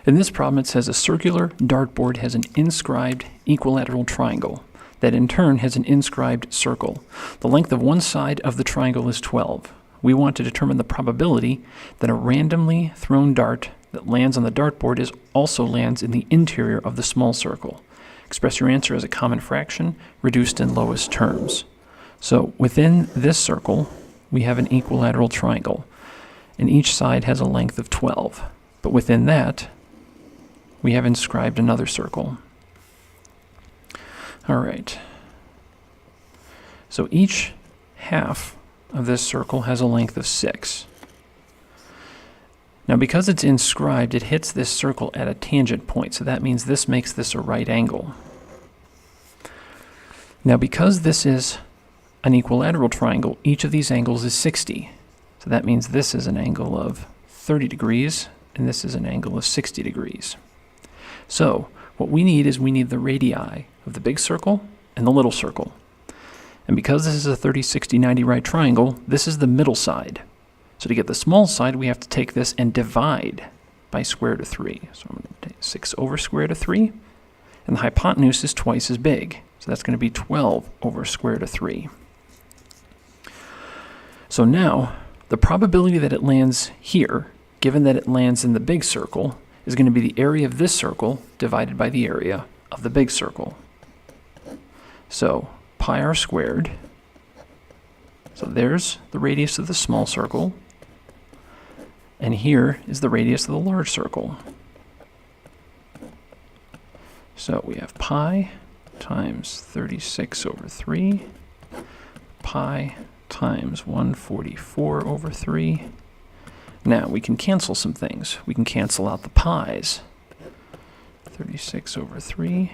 In this problem, it says a circular dartboard has an inscribed equilateral triangle that in turn has an inscribed circle. The length of one side of the triangle is 12. We want to determine the probability that a randomly thrown dart that lands on the dartboard also lands in the interior of the small circle. Express your answer as a common fraction reduced in lowest terms. So within this circle, we have an equilateral triangle, and each side has a length of 12. But within that, we have inscribed another circle. All right. So each half of this circle has a length of 6. Now because it's inscribed, it hits this circle at a tangent point, so that means this makes this a right angle. Now because this is an equilateral triangle, each of these angles is 60. So that means this is an angle of 30 degrees, and this is an angle of 60 degrees. So what we need is the radii of the big circle and the little circle. And because this is a 30, 60, 90 right triangle, this is the middle side. So to get the small side, we have to take this and divide by square root of 3. So I'm going to take 6 over square root of 3. And the hypotenuse is twice as big. So that's going to be 12 over square root of 3. So now, the probability that it lands here, given that it lands in the big circle, is going to be the area of this circle divided by the area of the big circle. So pi r squared. So there's the radius of the small circle. And here is the radius of the large circle. So we have pi times 36 over 3, pi times 144 over 3. Now we can cancel some things. We can cancel out the pi's. 36 over 3,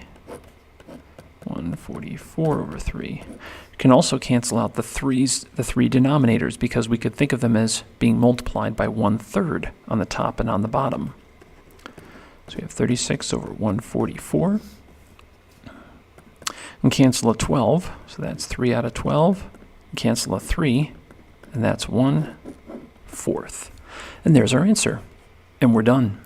144 over 3. We can also cancel out the three denominators because we could think of them as being multiplied by 1/3 on the top and on the bottom. So we have 36 over 144. And cancel a 12, so that's 3 out of 12. And cancel a 3, and that's 1/4. And there's our answer. And we're done.